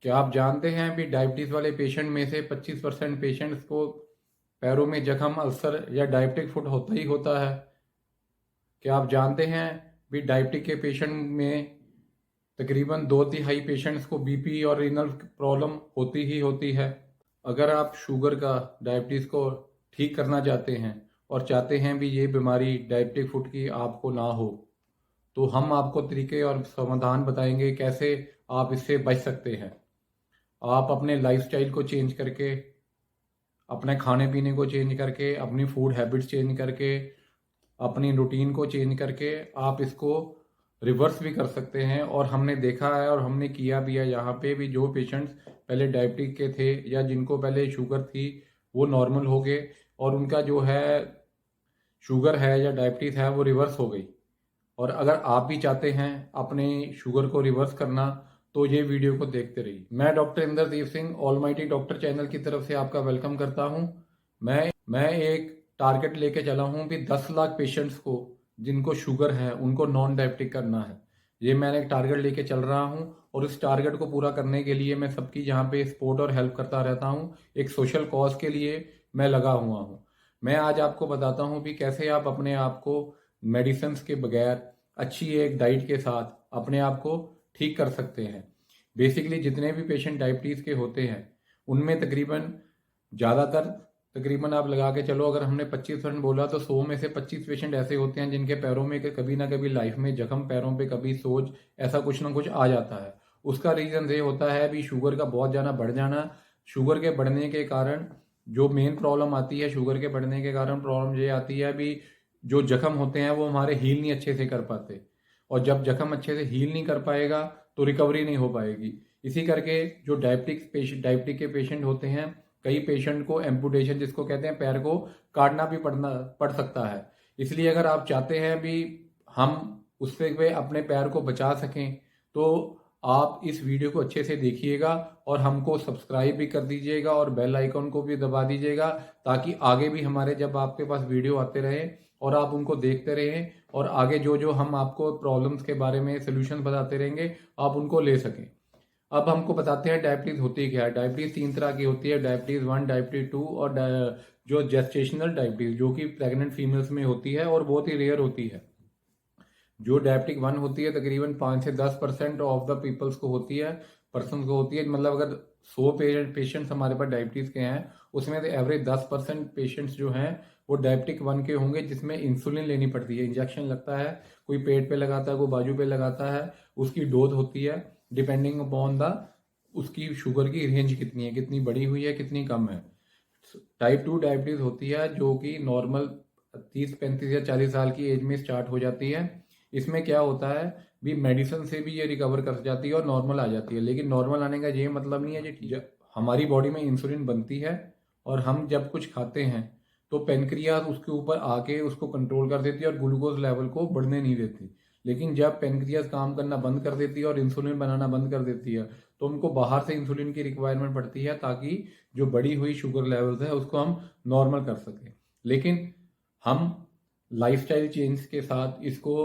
क्या आप जानते हैं भी डायबिटीज़ वाले पेशेंट में से 25% पेशेंट्स को पैरों में जख्म, अल्सर या डायबिटिक फुट होता ही होता है। क्या आप जानते हैं भी डायबिटिक के पेशेंट में तकरीबन 2/3 पेशेंट्स को बीपी और रीनल प्रॉब्लम होती ही होती है। अगर आप शुगर का, डायबिटीज़ को ठीक करना चाहते हैं और चाहते हैं भी ये बीमारी डायबिटिक फुट की आपको ना हो, तो हम आपको तरीके और समाधान बताएंगे कैसे आप इससे बच सकते हैं। आप अपने लाइफस्टाइल को चेंज करके, अपने खाने पीने को चेंज करके, अपनी फूड हैबिट्स चेंज करके, अपनी रूटीन को चेंज करके आप इसको रिवर्स भी कर सकते हैं। और हमने देखा है और हमने किया भी है, यहाँ पे भी जो पेशेंट्स पहले डायबिटिक के थे या जिनको पहले शुगर थी वो नॉर्मल हो गए और उनका जो है शुगर है या डायबिटीज़ है वो रिवर्स हो गई। और अगर आप भी चाहते हैं अपने शुगर को रिवर्स करना तो ये वीडियो को देखते रहिए। मैं doctor Indradeep Singh almighty doctor channel की तरफ से आपका वेलकम करता हूं। मैं एक टारगेट लेके चला हूं कि 10 लाख पेशेंट्स को जिनको शुगर है उनको नॉन डायबिटिक करना है। ये मैंने एक टारगेट लेके चल रहा हूं और इस टारगेट को पूरा करने के लिए मैं सबकी यहाँ पे सपोर्ट और हेल्प करता रहता हूँ। एक सोशल कॉज के लिए मैं लगा हुआ हूँ। मैं आज आपको बताता हूँ कि कैसे आप अपने आप को मेडिसिन के बगैर अच्छी एक डाइट के साथ अपने आप को ठीक कर सकते हैं। बेसिकली जितने भी पेशेंट डायबिटीज़ के होते हैं उनमें ज़्यादातर तकरीबन आप लगा के चलो, अगर हमने 25% बोला तो 100 में से 25 पेशेंट ऐसे होते हैं जिनके पैरों में कभी ना कभी लाइफ में जख्म, पैरों पे कभी सोज, ऐसा कुछ ना कुछ आ जाता है। उसका रीज़न ये होता है भी शुगर का बहुत ज़्यादा बढ़ जाना। शुगर के बढ़ने के कारण जो मेन प्रॉब्लम आती है, शुगर के बढ़ने के कारण प्रॉब्लम ये आती है भी जो जख्म होते हैं वो हमारे हील नहीं अच्छे से कर पाते, और जब जख्म अच्छे से हील नहीं कर पाएगा तो रिकवरी नहीं हो पाएगी। इसी करके जो डायबिटिक के पेशेंट होते हैं, कई पेशेंट को एम्पुटेशन जिसको कहते हैं पैर को काटना भी पड़ सकता है। इसलिए अगर आप चाहते हैं भी हम उससे वे अपने पैर को बचा सकें तो आप इस वीडियो को अच्छे से देखिएगा और हमको सब्सक्राइब भी कर दीजिएगा और बेल आइकन को भी दबा दीजिएगा, ताकि आगे भी हमारे जब आपके पास वीडियो आते रहे और आप उनको देखते रहें और आगे जो जो हम आपको प्रॉब्लम्स के बारे में सोल्यूशन बताते रहेंगे आप उनको ले सकें। अब हमको बताते हैं डायबिटीज होती क्या है। डायबिटीज 3 तरह की होती है, डायबिटीज 1, डायबिटीज 2 और जो जेस्टेशनल डायबिटीज जो कि प्रेग्नेंट फीमेल्स में होती है और बहुत ही रेयर होती है। जो डायबिटिक 1 होती है तकरीबन 5 से 10% ऑफ द पीपल्स को होती है, पर्सन को होती है। मतलब अगर 100 पेशेंट्स हमारे पास डायबिटीज के हैं उसमें से एवरेज 10% पेशेंट्स जो हैं वो डायबिटिक 1 के होंगे, जिसमें इंसुलिन लेनी पड़ती है, इंजेक्शन लगता है, कोई पेट पे लगाता है, कोई बाजू पे लगाता है। उसकी डोज होती है डिपेंडिंग अपॉन द उसकी शुगर की रेंज कितनी है, कितनी बड़ी हुई है, कितनी कम है। टाइप 2 डायबिटीज होती है जो कि नॉर्मल 30, 35 या 40 साल की एज में स्टार्ट हो जाती है। इसमें क्या होता है भी मेडिसिन से भी ये रिकवर कर जाती है और नॉर्मल आ जाती है। लेकिन नॉर्मल आने का ये मतलब नहीं है जी, हमारी बॉडी में इंसुलिन बनती है और हम जब कुछ खाते हैं तो पेनक्रियाज उसके ऊपर आके उसको कंट्रोल कर देती है और ग्लूकोज लेवल को बढ़ने नहीं देती। लेकिन जब पेनक्रियाज काम करना बंद कर देती है और इंसुलिन बनाना बंद कर देती है तो उनको बाहर से इंसुलिन की रिक्वायरमेंट पड़ती है, ताकि जो बढ़ी हुई शुगर लेवल्स है उसको हम नॉर्मल कर सकें। लेकिन हम लाइफस्टाइल चेंज के साथ इसको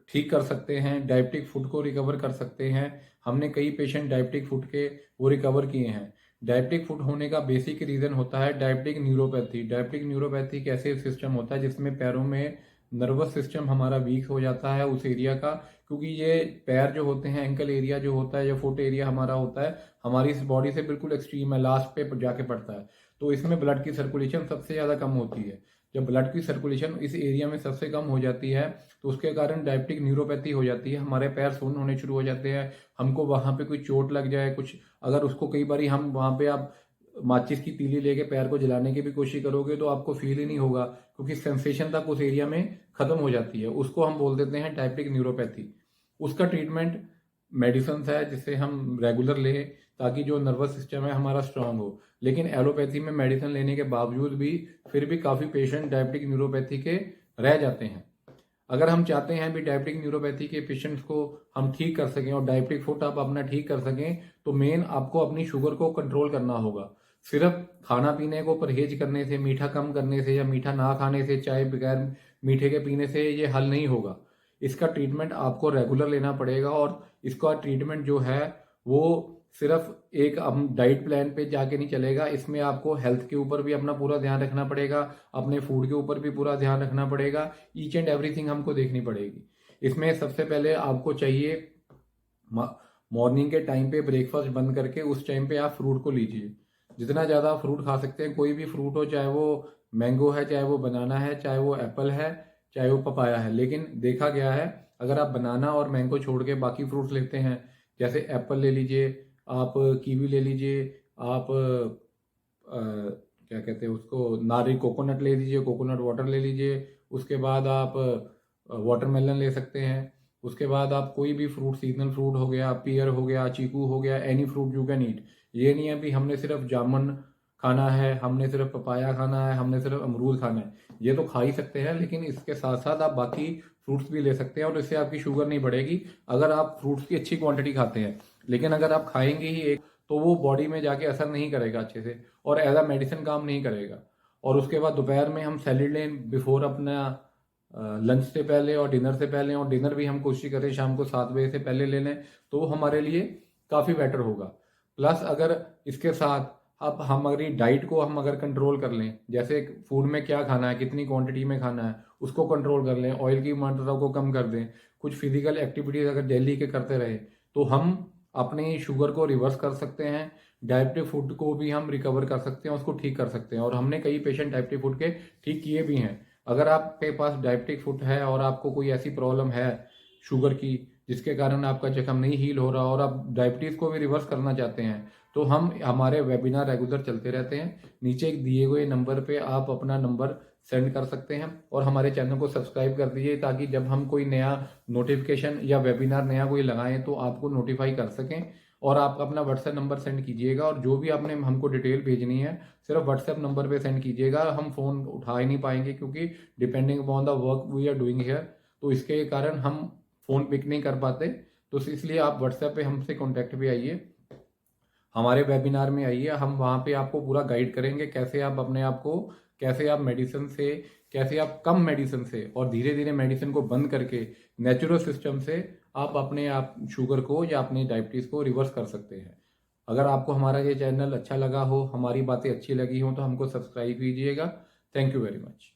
ठीक कर सकते हैं, डायबिटिक फुट को रिकवर कर सकते हैं। हमने कई पेशेंट डायबिटिक फुट के वो रिकवर किए हैं। डायबिटिक फुट होने का बेसिक रीज़न होता है डायबिटिक न्यूरोपैथी। डायबिटिक न्यूरोपैथी एक ऐसे सिस्टम होता है जिसमें पैरों में नर्वस सिस्टम हमारा वीक हो जाता है उस एरिया का, क्योंकि ये पैर जो होते हैं, एंकल एरिया जो होता है या फुट एरिया हमारा होता है, हमारी इस बॉडी से बिल्कुल एक्सट्रीम है, लास्ट पे जाके पड़ता है। तो इसमें ब्लड की सर्कुलेशन सबसे ज़्यादा कम होती है। जब ब्लड की सर्कुलेशन इस एरिया में सबसे कम हो जाती है तो उसके कारण डायबिटिक न्यूरोपैथी हो जाती है। हमारे पैर सुन्न होने शुरू हो जाते हैं, हमको वहाँ पे कोई चोट लग जाए कुछ, अगर उसको कई बार हम वहाँ पे आप माचिस की तीली लेके पैर को जलाने की भी कोशिश करोगे तो आपको फील ही नहीं होगा, क्योंकि सेंसेशन तक उस एरिया में खत्म हो जाती है। उसको हम बोल देते हैं डायबिटिक न्यूरोपैथी। उसका ट्रीटमेंट मेडिसिन है जिससे हम रेगुलर लें ताकि जो नर्वस सिस्टम है हमारा स्ट्रांग हो। लेकिन एलोपैथी में मेडिसिन लेने के बावजूद भी फिर भी काफ़ी पेशेंट डायबिटिक न्यूरोपैथी के रह जाते हैं। अगर हम चाहते हैं भी डायबिटिक न्यूरोपैथी के पेशेंट्स को हम ठीक कर सकें और डायबिटिक फुट आप अपना ठीक कर सकें, तो मेन आपको अपनी शुगर को कंट्रोल करना होगा। सिर्फ खाना पीने को परहेज करने से, मीठा कम करने से या मीठा ना खाने से, चाय बगैर मीठे के पीने से ये हल नहीं होगा। इसका ट्रीटमेंट आपको रेगुलर लेना पड़ेगा और इसका ट्रीटमेंट जो है वो सिर्फ एक हम डाइट प्लान पे जाके नहीं चलेगा, इसमें आपको हेल्थ के ऊपर भी अपना पूरा ध्यान रखना पड़ेगा, अपने फूड के ऊपर भी पूरा ध्यान रखना पड़ेगा, ईच एंड एवरीथिंग हमको देखनी पड़ेगी। इसमें सबसे पहले आपको चाहिए मॉर्निंग के टाइम पे ब्रेकफास्ट बंद करके उस टाइम पे आप फ्रूट को लीजिए। जितना ज़्यादा फ्रूट खा सकते हैं, कोई भी फ्रूट हो, चाहे वो मैंगो है, चाहे वो बनाना है, चाहे वो एप्पल है, चाहे वो पपाया है। लेकिन देखा गया है अगर आप बनाना और मैंगो छोड़ के बाकी फ्रूट्स लेते हैं, जैसे एप्पल ले लीजिए, आप कीवी ले लीजिए, आप क्या कहते हैं उसको, नारियल कोकोनट ले लीजिए, कोकोनट वाटर ले लीजिए, उसके बाद आप वाटरमेलन ले सकते हैं, उसके बाद आप कोई भी फ्रूट, सीजनल फ्रूट हो गया, पियर हो गया, चीकू हो गया, any fruit you can eat. ये नहीं है भी हमने सिर्फ जामुन खाना है, हमने सिर्फ पपाया खाना है, हमने सिर्फ अमरूद खाना है। ये तो खा ही सकते हैं, लेकिन इसके साथ साथ आप बाकी फ्रूट्स भी ले सकते हैं और इससे आपकी शुगर नहीं बढ़ेगी अगर आप फ्रूट्स की अच्छी क्वांटिटी खाते हैं। लेकिन अगर आप खाएंगे ही एक, तो वो बॉडी में जाके असर नहीं करेगा अच्छे से और एज अ मेडिसिन काम नहीं करेगा। और उसके बाद दोपहर में हम सैलेड लें बिफोर अपना लंच से पहले और डिनर से पहले, और डिनर भी हम कोशिश करें शाम को 7 बजे से पहले ले लें, तो वो हमारे लिए काफ़ी बेटर होगा। प्लस अगर इसके साथ अब हमारी डाइट को हम अगर कंट्रोल कर लें, जैसे फूड में क्या खाना है, कितनी क्वांटिटी में खाना है, उसको कंट्रोल कर लें, ऑयल की मात्रा को कम कर दें, कुछ फिजिकल एक्टिविटीज अगर डेली के करते रहे, तो हम अपनी शुगर को रिवर्स कर सकते हैं। डायबिटिक फूड को भी हम रिकवर कर सकते हैं, उसको ठीक कर सकते हैं। और हमने कई पेशेंट डायबिटिक फूड के ठीक किए भी हैं। अगर आपके पास डायबिटिक फूड है और आपको कोई ऐसी प्रॉब्लम है शुगर की जिसके कारण आपका जख्म नहीं हील हो रहा और आप डायबिटीज़ को भी रिवर्स करना चाहते हैं, तो हम हमारे वेबिनार रेगुलर चलते रहते हैं। नीचे एक दिए हुए नंबर पे आप अपना नंबर सेंड कर सकते हैं और हमारे चैनल को सब्सक्राइब कर दीजिए, ताकि जब हम कोई नया नोटिफिकेशन या वेबिनार नया कोई लगाएं तो आपको नोटिफाई कर सकें। और आप अपना व्हाट्सएप नंबर सेंड कीजिएगा, और जो भी आपने हमको डिटेल भेजनी है सिर्फ व्हाट्सएप नंबर पे सेंड कीजिएगा। हम फ़ोन उठा ही नहीं पाएंगे, क्योंकि depending upon the work we are doing here, तो इसके कारण हम फ़ोन पिक नहीं कर पाते। तो इसलिए आप व्हाट्सएप पे हमसे कॉन्टैक्ट भी आइए, हमारे वेबिनार में आइए, हम वहाँ पे आपको पूरा गाइड करेंगे कैसे आप अपने आप को, कैसे आप मेडिसिन से, कैसे आप कम मेडिसिन से और धीरे धीरे मेडिसिन को बंद करके नेचुरल सिस्टम से आप अपने आप शुगर को या अपनी डायबिटीज़ को रिवर्स कर सकते हैं। अगर आपको हमारा ये चैनल अच्छा लगा हो, हमारी बातें अच्छी लगी हो, तो हमको सब्सक्राइब कीजिएगा। Thank you very much.